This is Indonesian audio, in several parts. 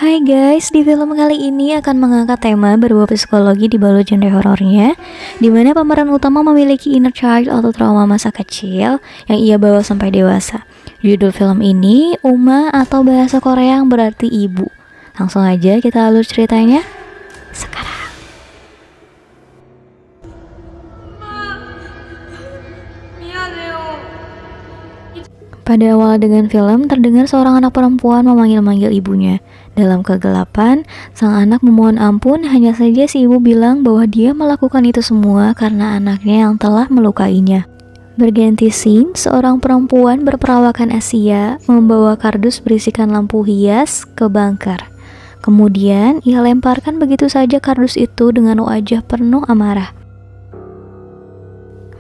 Hai guys, di film kali ini akan mengangkat tema berbau psikologi di balut genre horornya, di mana pemeran utama memiliki inner child atau trauma masa kecil yang ia bawa sampai dewasa. Judul film ini Uma atau bahasa Korea yang berarti ibu. Langsung aja kita alur ceritanya sekarang. Pada awal dengan film, terdengar seorang anak perempuan memanggil-manggil ibunya. Dalam kegelapan, sang anak memohon ampun, hanya saja si ibu bilang bahwa dia melakukan itu semua karena anaknya yang telah melukainya. Berganti scene, seorang perempuan berperawakan Asia membawa kardus berisikan lampu hias ke bunker. Kemudian, ia lemparkan begitu saja kardus itu dengan wajah penuh amarah.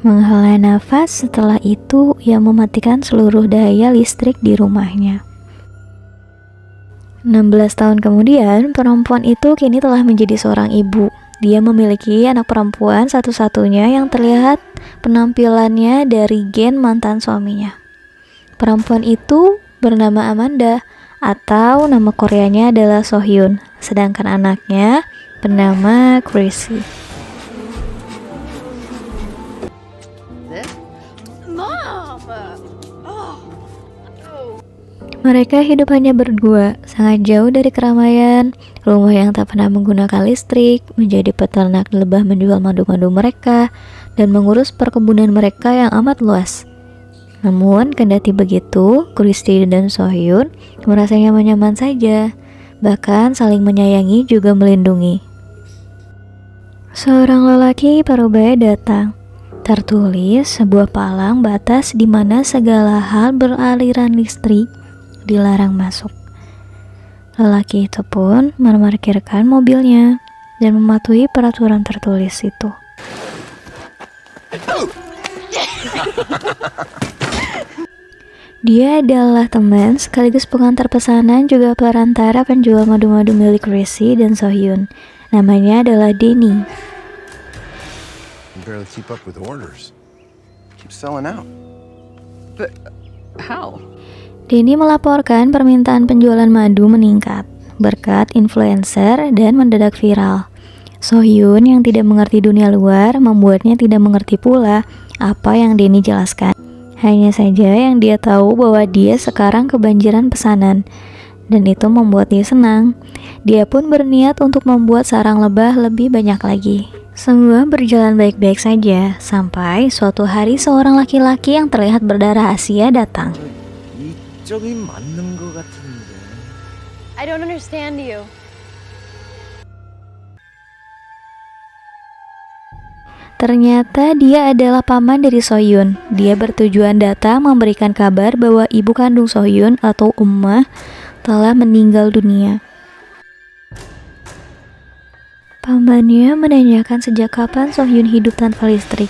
Menghela nafas, setelah itu ia mematikan seluruh daya listrik di rumahnya. 16 tahun kemudian, perempuan itu kini telah menjadi seorang ibu. Dia memiliki anak perempuan satu-satunya yang terlihat penampilannya dari gen mantan suaminya. Perempuan itu bernama Amanda, atau nama Koreanya adalah Sohyun, sedangkan anaknya bernama Chrissy. Mereka hidup hanya berdua, sangat jauh dari keramaian. Rumah yang tak pernah menggunakan listrik, menjadi peternak lebah menjual madu-madu mereka, dan mengurus perkebunan mereka yang amat luas. Namun, kendati begitu, Christy dan Sohyun merasa nyaman-nyaman saja, bahkan saling menyayangi juga melindungi. Seorang lelaki parubaya datang. Tertulis sebuah palang batas di mana segala hal beraliran listrik dilarang masuk. Lelaki itu pun memarkirkan mobilnya dan mematuhi peraturan tertulis itu. Dia adalah teman sekaligus pengantar pesanan, juga perantara penjual madu-madu milik Chrissy dan Sohyun. Namanya adalah Denny. Barely keep up with orders. Keep selling out. But how? Denny melaporkan permintaan penjualan madu meningkat berkat influencer dan mendadak viral. Sohyun yang tidak mengerti dunia luar membuatnya tidak mengerti pula apa yang Denny jelaskan. Hanya saja yang dia tahu bahwa dia sekarang kebanjiran pesanan, dan itu membuat dia senang. Dia pun berniat untuk membuat sarang lebah lebih banyak lagi. Semua berjalan baik-baik saja sampai suatu hari seorang laki-laki yang terlihat berdarah Asia datang. I don't understand you. Ternyata dia adalah paman dari Sohyun. Dia bertujuan datang memberikan kabar bahwa ibu kandung Sohyun atau Uma telah meninggal dunia. Pamannya menanyakan sejak kapan Sohyun hidup tanpa listrik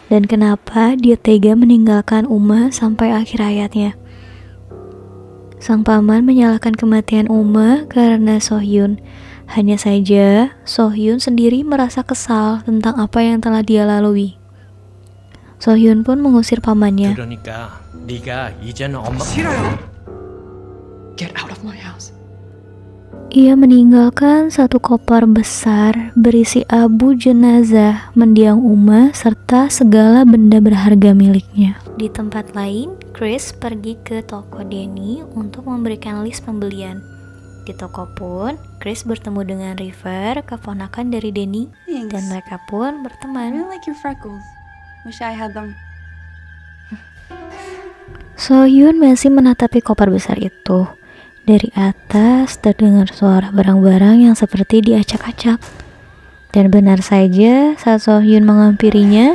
dan kenapa dia tega meninggalkan Uma sampai akhir hayatnya. Sang paman menyalahkan kematian Uma karena Sohyun. Hanya saja, Sohyun sendiri merasa kesal tentang apa yang telah dia lalui. Sohyun pun mengusir pamannya. 그러니까 네가 이제는 엄마 싫어요. Get out of my house. Ia meninggalkan satu koper besar berisi abu jenazah mendiang Uma serta segala benda berharga miliknya. Di tempat lain, Chris pergi ke toko Denny untuk memberikan list pembelian. Di toko pun, Chris bertemu dengan River, keponakan dari Denny, dan mereka pun I berteman. really like your freckles. Wish I had them. Sohyun masih menatapi koper besar itu. Dari atas terdengar suara barang-barang yang seperti diacak-acak. Dan benar saja saat Sohyun menghampirinya,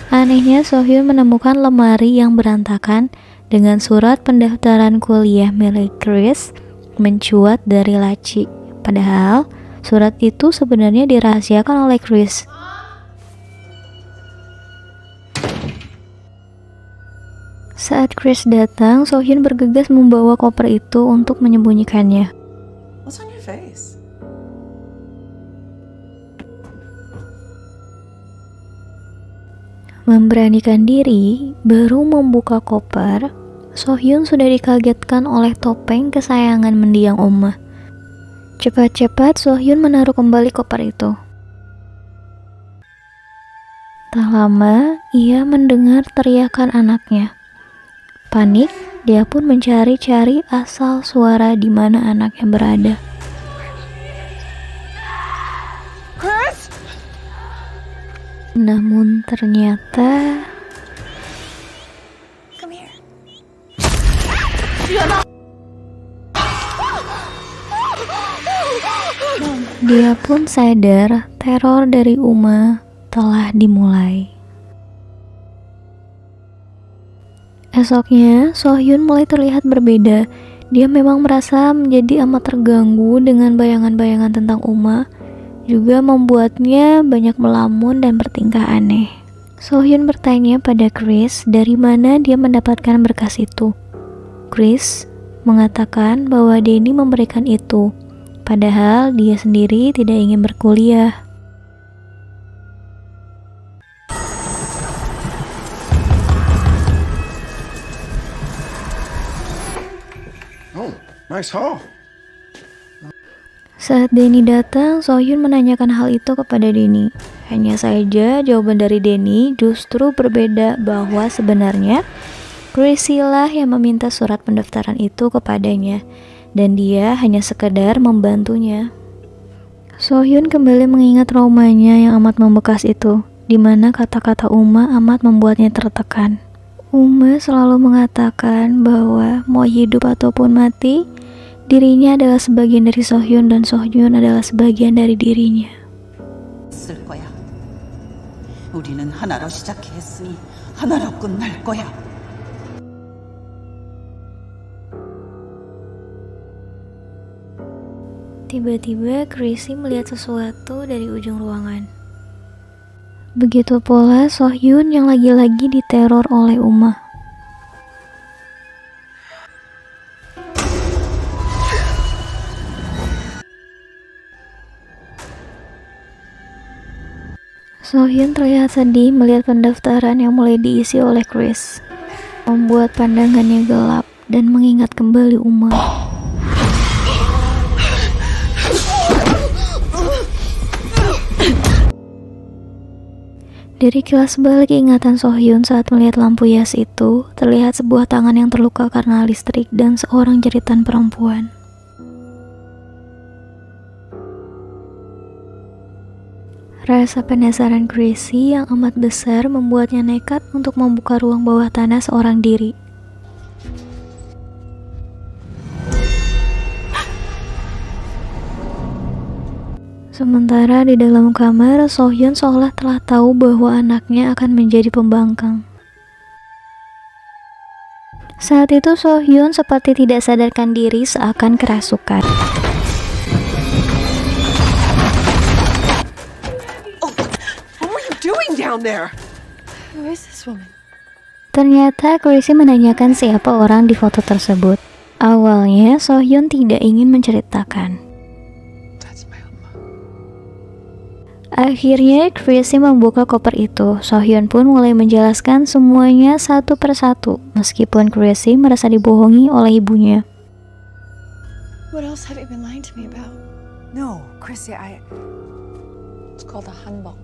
anehnya Sohyun menemukan lemari yang berantakan dengan surat pendaftaran kuliah milik Chris mencuat dari laci. Padahal surat itu sebenarnya dirahasiakan oleh Chris. Saat Chris datang, Sohyun bergegas membawa koper itu untuk menyembunyikannya. What's on your face? Memberanikan diri, baru membuka koper, Sohyun sudah dikagetkan oleh topeng kesayangan mendiang Uma. Cepat-cepat Sohyun menaruh kembali koper itu. Tak lama, ia mendengar teriakan anaknya. Panik, dia pun mencari-cari asal suara di mana anaknya berada. Namun ternyata Come here. dia pun sadar teror dari Uma telah dimulai. Esoknya, Sohyun mulai terlihat berbeda. Dia memang merasa menjadi amat terganggu dengan bayangan-bayangan tentang Uma, juga membuatnya banyak melamun dan bertingkah aneh. Sohyun bertanya pada Chris dari mana dia mendapatkan berkas itu. Chris mengatakan bahwa Denny memberikan itu, padahal dia sendiri tidak ingin berkuliah. Oh, nice haul. Saat Denny datang, Sohyun menanyakan hal itu kepada Denny. Hanya saja jawaban dari Denny justru berbeda, bahwa sebenarnya Chrissy lah yang meminta surat pendaftaran itu kepadanya, dan dia hanya sekedar membantunya. Sohyun kembali mengingat traumanya yang amat membekas itu, di mana kata-kata Uma amat membuatnya tertekan. Uma selalu mengatakan bahwa mau hidup ataupun mati, dirinya adalah sebagian dari Sohyun dan Sohyun adalah sebagian dari dirinya. 쓸 거야. 우리는 하나로 시작했으니 하나로 끝날 거야. Tiba-tiba Chrissy melihat sesuatu dari ujung ruangan. Begitu pula Sohyun yang lagi-lagi diteror oleh Uma. Sohyun terlihat sedih melihat pendaftaran yang mulai diisi oleh Chris, membuat pandangannya gelap dan mengingat kembali Uma. Dari kilas balik ingatan Sohyun saat melihat lampu hias itu, terlihat sebuah tangan yang terluka karena listrik dan seorang jeritan perempuan. Rasa penasaran Chrissy yang amat besar membuatnya nekat untuk membuka ruang bawah tanah seorang diri. Sementara di dalam kamar, Sohyun seolah telah tahu bahwa anaknya akan menjadi pembangkang. Saat itu Sohyun seperti tidak sadarkan diri seakan kerasukan. What were you doing down there? Who is this woman? Ternyata Chrissy menanyakan siapa orang di foto tersebut. Awalnya Sohyun tidak ingin menceritakan. That's my Uma. Akhirnya Chrissy membuka koper itu. Sohyun pun mulai menjelaskan semuanya satu persatu, meskipun Chrissy merasa dibohongi oleh ibunya. What else have you been lying to me about? No, Chrissy, it's called a hanbok.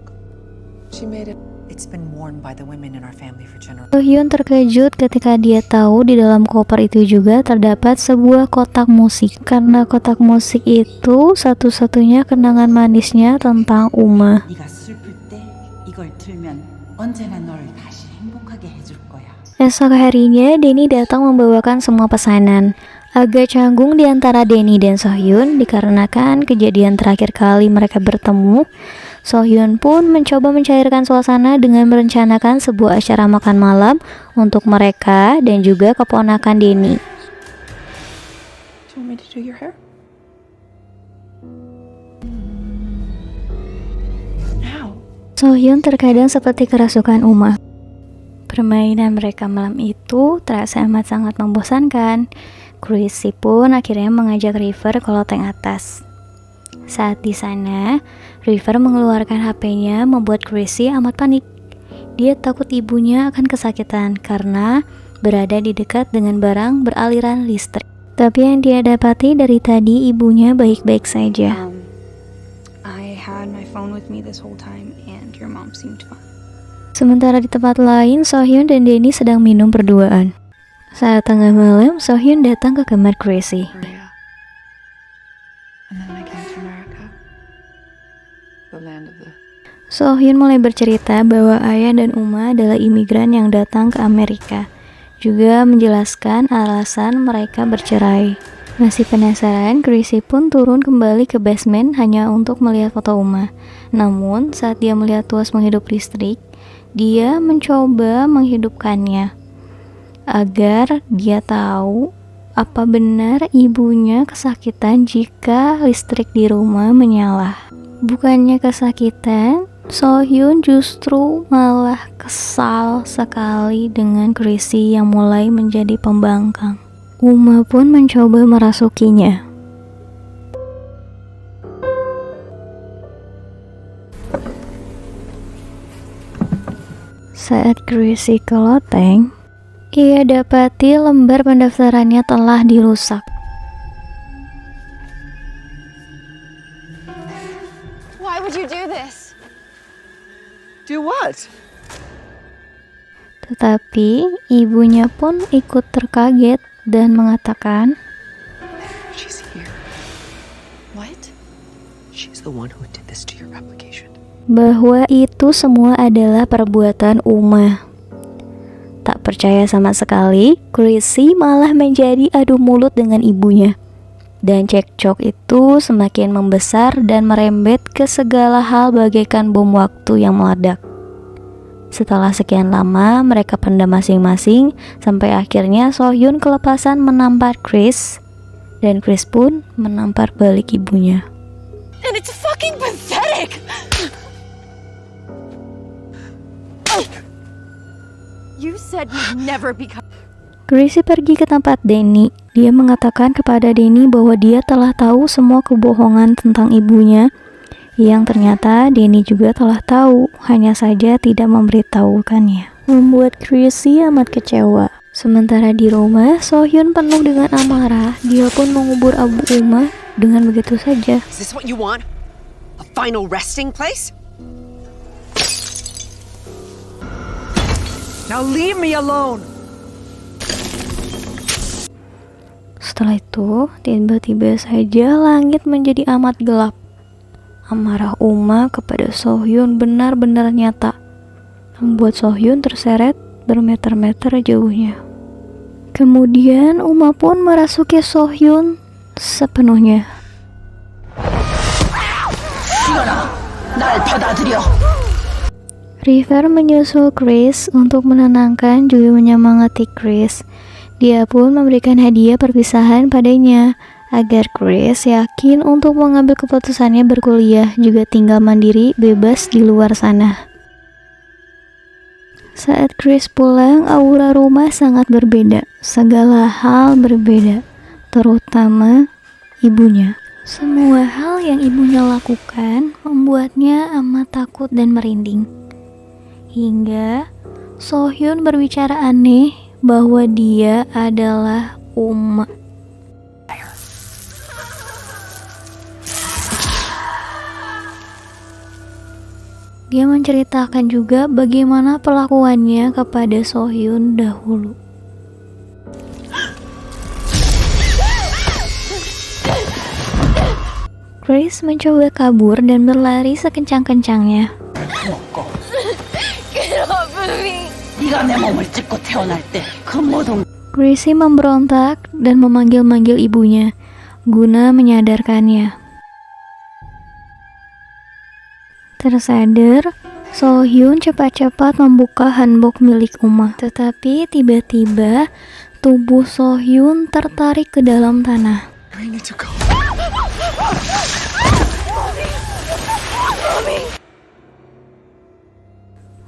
She made it. It's been worn by the women in our family for generations. Sohyun terkejut ketika dia tahu di dalam koper itu juga terdapat sebuah kotak musik, karena kotak musik itu satu-satunya kenangan manisnya tentang Uma. 네가 슬플 때 이걸 들면 언제나 널 다시 행복하게 해줄 거야. Esok harinya Denny datang membawakan semua pesanan. Agak canggung di antara Denny dan Sohyun dikarenakan kejadian terakhir kali mereka bertemu. Sohyun pun mencoba mencairkan suasana dengan merencanakan sebuah acara makan malam untuk mereka dan juga keponakan Denny. Do you want me to do your hair? Ow. Sohyun terkadang seperti kerasukan Uma. Permainan mereka malam itu terasa amat sangat membosankan. Chrissy pun akhirnya mengajak River ke loteng atas. Saat di sana, River mengeluarkan HP-nya membuat Chrissy amat panik. Dia takut ibunya akan kesakitan karena berada di dekat dengan barang beraliran listrik. Tapi yang dia dapati dari tadi ibunya baik-baik saja. I had my phone with me this whole time and your mom seemed fine. Sementara di tempat lain, Sohyun dan Denny sedang minum berduaan. Saat tengah malam, Sohyun datang ke kamar Gracie. Korea. And then I came to America. The land of the... Sohyun mulai bercerita bahwa ayah dan Uma adalah imigran yang datang ke Amerika. Juga menjelaskan alasan mereka bercerai. Masih penasaran, Gracie pun turun kembali ke basement hanya untuk melihat foto Uma. Namun, saat dia melihat tuas menghidup listrik, dia mencoba menghidupkannya agar dia tahu apa benar ibunya kesakitan jika listrik di rumah menyala. Bukannya kesakitan, Sohyun justru malah kesal sekali dengan Gracie yang mulai menjadi pembangkang. Uma pun mencoba merasukinya. Saat Gracie ke loteng, ia dapati lembar pendaftarannya telah dirusak. Why would you do this? Do what? Tetapi ibunya pun ikut terkaget dan mengatakan, She's here. What? She's the one who did this to your application. bahwa itu semua adalah perbuatan Uma. Tak percaya sama sekali, Gracie malah menjadi adu mulut dengan ibunya. Dan cekcok itu semakin membesar dan merembet ke segala hal bagaikan bom waktu yang meledak. Setelah sekian lama, mereka pendam masing-masing sampai akhirnya Sohyun kelepasan menampar Chris, dan Chris pun menampar balik ibunya. And it's fucking pathetic! You said you'd never become... Gracie pergi ke tempat Denny. Dia mengatakan kepada Denny bahwa dia telah tahu semua kebohongan tentang ibunya, yang ternyata Denny juga telah tahu, hanya saja tidak memberitahukannya. Membuat Gracie amat kecewa. Sementara di rumah, Sohyun penuh dengan amarah. Dia pun mengubur Abu Uma dengan begitu saja. Is this what you want? A final resting place? Now leave me alone! Setelah itu, tiba-tiba saja langit menjadi amat gelap. Amarah Uma kepada Sohyun benar-benar nyata, membuat Sohyun terseret bermeter-meter jauhnya. Kemudian Uma pun merasuki Sohyun sepenuhnya. River menyusul Chris untuk menenangkan juga menyemangati Chris. Dia pun memberikan hadiah perpisahan padanya agar Chris yakin untuk mengambil keputusannya berkuliah juga tinggal mandiri bebas di luar sana. Saat Chris pulang, aura rumah sangat berbeda. Segala hal berbeda, terutama ibunya. Semua hal yang ibunya lakukan membuatnya amat takut dan merinding. Hingga Sohyun berbicara aneh bahwa dia adalah Uma. Dia menceritakan juga bagaimana perlakuannya kepada Sohyun dahulu. Chris mencoba kabur dan berlari sekencang-kencangnya. Gracie memberontak dan memanggil-manggil ibunya guna menyadarkannya. Tersadar, Sohyun cepat-cepat membuka hanbok milik Uma. Tetapi tiba-tiba tubuh Sohyun tertarik ke dalam tanah. We need to go.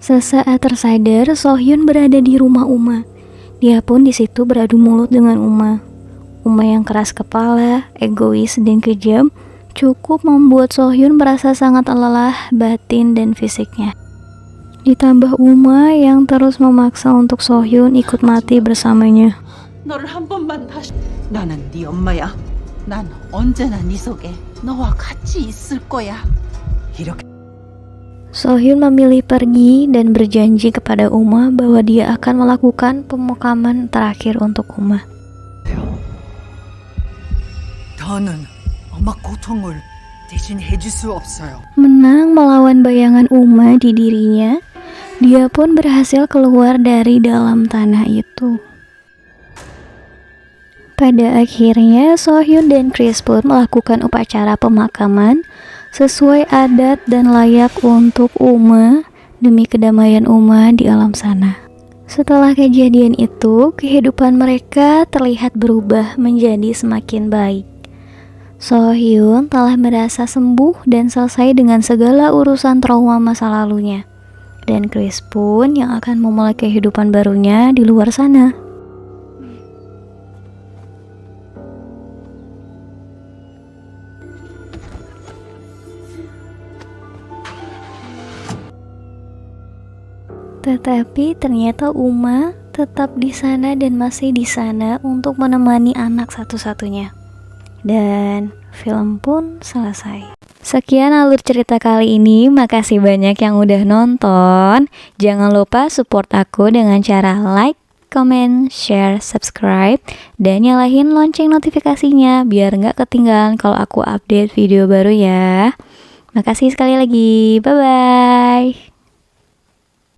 Sesaat tersadar, Sohyun berada di rumah Uma. Dia pun di situ beradu mulut dengan Uma. Uma yang keras kepala, egois dan kejam, cukup membuat Sohyun merasa sangat lelah batin dan fisiknya. Ditambah Uma yang terus memaksa untuk Sohyun ikut mati bersamanya. 너를 한 번만 다시. 나는 네 엄마야. 난 언제나 네 속에 너와 같이 있을 거야. 이렇게 Sohyun memilih pergi dan berjanji kepada Uma bahwa dia akan melakukan pemakaman terakhir untuk Uma. 더는 엄마 고통을 대신 해줄 수 없어요. Menang melawan bayangan Uma di dirinya, dia pun berhasil keluar dari dalam tanah itu. Pada akhirnya, Sohyun dan Chris pun melakukan upacara pemakaman sesuai adat dan layak untuk Uma demi kedamaian Uma di alam sana. Setelah kejadian itu, kehidupan mereka terlihat berubah menjadi semakin baik. Sohyun telah merasa sembuh dan selesai dengan segala urusan trauma masa lalunya. Dan Chris pun yang akan memulai kehidupan barunya di luar sana. Tetapi ternyata Uma tetap di sana dan masih di sana untuk menemani anak satu-satunya. Dan film pun selesai. Sekian alur cerita kali ini, makasih banyak yang udah nonton. Jangan lupa support aku dengan cara like, comment, share, subscribe, dan nyalahin lonceng notifikasinya biar nggak ketinggalan kalau aku update video baru ya. Makasih sekali lagi, bye-bye.